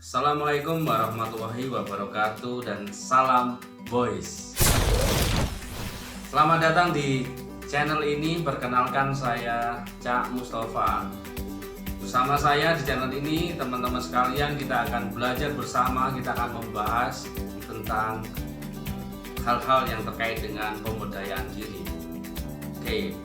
Assalamualaikum warahmatullahi wabarakatuh dan salam boys. Selamat datang di channel ini. Perkenalkan, saya Cak Mustafa. Bersama saya di channel ini, teman-teman sekalian, kita akan belajar bersama. Kita akan membahas tentang hal-hal yang terkait dengan pemberdayaan diri. Oke,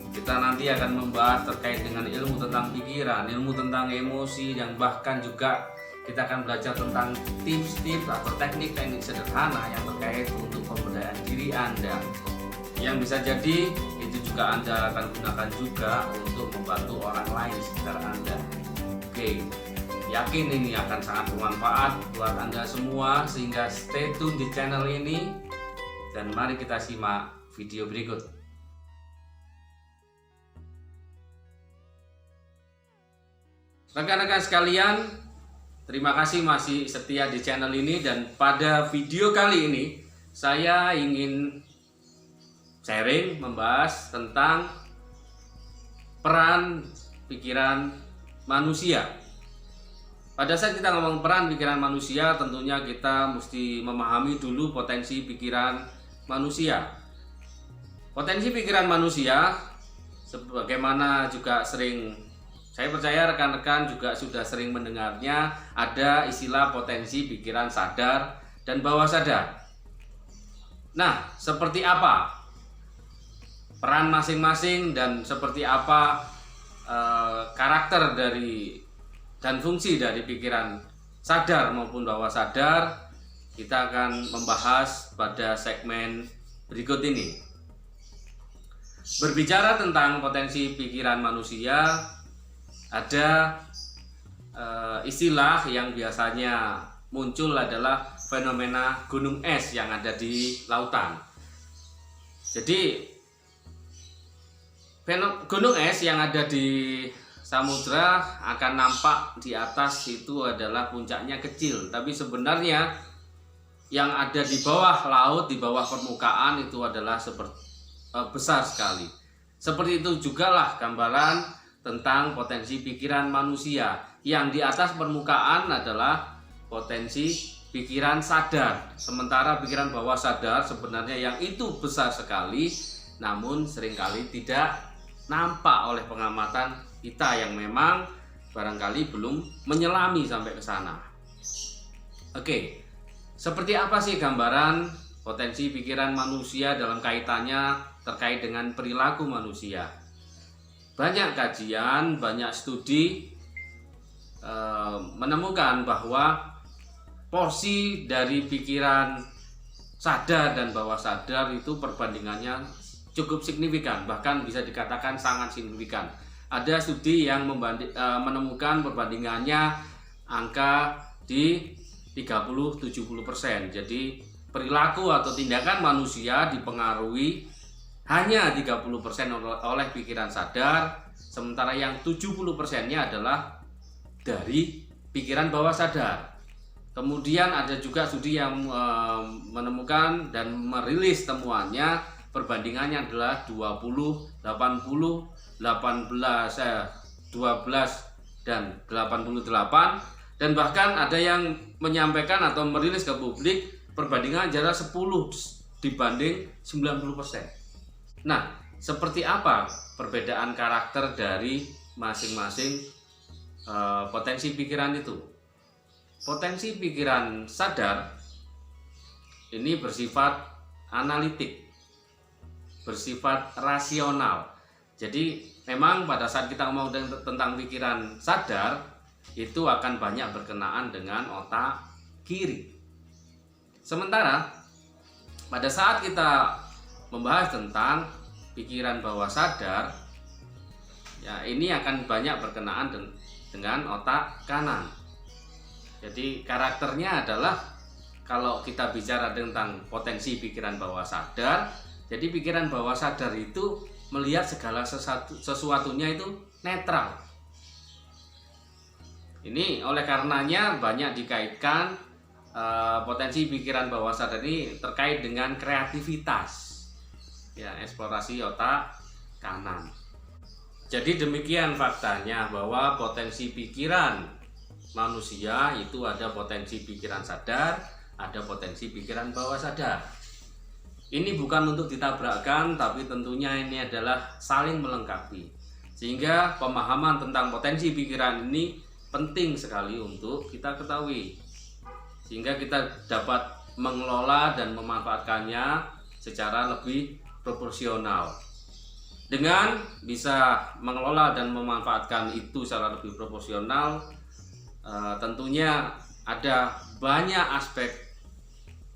kita nanti akan membahas terkait dengan ilmu tentang pikiran, ilmu tentang emosi, dan bahkan juga kita akan belajar tentang tips-tips atau teknik-teknik sederhana yang terkait untuk pemberdayaan diri Anda, yang bisa jadi itu juga Anda akan gunakan juga untuk membantu orang lain di sekitar Anda. Oke, yakin ini akan sangat bermanfaat buat Anda semua, sehingga stay tune di channel ini dan mari kita simak video berikut. Rekan-rekan sekalian, terima kasih masih setia di channel ini, dan pada video kali ini saya ingin sharing membahas tentang peran pikiran manusia. Pada saat kita ngomong peran pikiran manusia, tentunya kita mesti memahami dulu potensi pikiran manusia. Potensi pikiran manusia, sebagaimana juga saya percaya rekan-rekan juga sudah sering mendengarnya, ada istilah potensi pikiran sadar dan bawah sadar. Nah, seperti apa peran masing-masing dan seperti apa karakter dari dan fungsi dari pikiran sadar maupun bawah sadar, kita akan membahas pada segmen berikut ini. Berbicara tentang potensi pikiran manusia, ada istilah yang biasanya muncul adalah fenomena gunung es yang ada di lautan. Jadi gunung es yang ada di samudra akan nampak di atas itu adalah puncaknya kecil, tapi sebenarnya yang ada di bawah laut, di bawah permukaan itu adalah besar sekali. Seperti itu juga lah gambaran tentang potensi pikiran manusia. Yang di atas permukaan adalah potensi pikiran sadar, sementara pikiran bawah sadar sebenarnya yang itu besar sekali, namun seringkali tidak nampak oleh pengamatan kita yang memang barangkali belum menyelami sampai ke sana. Oke, seperti apa sih gambaran potensi pikiran manusia dalam kaitannya terkait dengan perilaku manusia? Banyak kajian, banyak studi menemukan bahwa porsi dari pikiran sadar dan bawah sadar itu perbandingannya cukup signifikan, bahkan bisa dikatakan sangat signifikan. Ada studi yang menemukan perbandingannya angka di 30-70%. Jadi perilaku atau tindakan manusia dipengaruhi hanya 30% oleh pikiran sadar, sementara yang 70%-nya adalah dari pikiran bawah sadar. Kemudian ada juga studi yang menemukan dan merilis temuannya, perbandingannya adalah 20, 80, 12 dan 88, dan bahkan ada yang menyampaikan atau merilis ke publik perbandingan adalah 10 dibanding 90%. Nah, seperti apa perbedaan karakter dari masing-masing potensi pikiran itu? Potensi pikiran sadar ini bersifat analitik, bersifat rasional. Jadi memang pada saat kita ngomong tentang pikiran sadar, itu akan banyak berkenaan dengan otak kiri. Sementara pada saat kita membahas tentang pikiran bawah sadar, ya ini akan banyak berkenaan dengan otak kanan. Jadi karakternya adalah, kalau kita bicara tentang potensi pikiran bawah sadar, jadi pikiran bawah sadar itu melihat segala sesuatunya itu netral. Ini oleh karenanya banyak dikaitkan potensi pikiran bawah sadar ini terkait dengan kreativitas, ya, eksplorasi otak kanan. Jadi demikian faktanya, bahwa potensi pikiran manusia itu ada potensi pikiran sadar, ada potensi pikiran bawah sadar. Ini bukan untuk ditabrakkan, tapi tentunya ini adalah saling melengkapi. Sehingga pemahaman tentang potensi pikiran ini penting sekali untuk kita ketahui. Sehingga kita dapat mengelola dan memanfaatkannya secara lebih proporsional. Dengan bisa mengelola dan memanfaatkan itu secara lebih proporsional, tentunya ada banyak aspek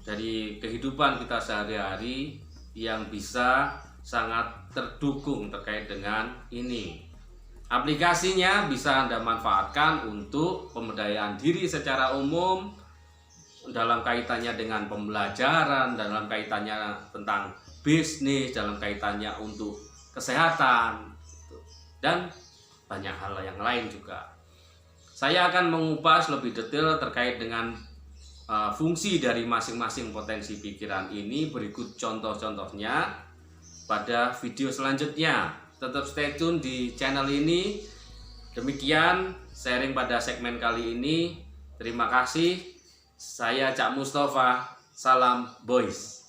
dari kehidupan kita sehari-hari yang bisa sangat terdukung terkait dengan ini. Aplikasinya bisa Anda manfaatkan untuk pemberdayaan diri secara umum, dalam kaitannya dengan pembelajaran, dalam kaitannya tentang bisnis, dalam kaitannya untuk kesehatan, dan banyak hal yang lain juga. Saya akan mengupas lebih detail terkait dengan fungsi dari masing-masing potensi pikiran ini. Berikut contoh-contohnya pada video selanjutnya. Tetap stay tune di channel ini. Demikian sharing pada segmen kali ini. Terima kasih. Saya Cak Mustafa. Salam Boys.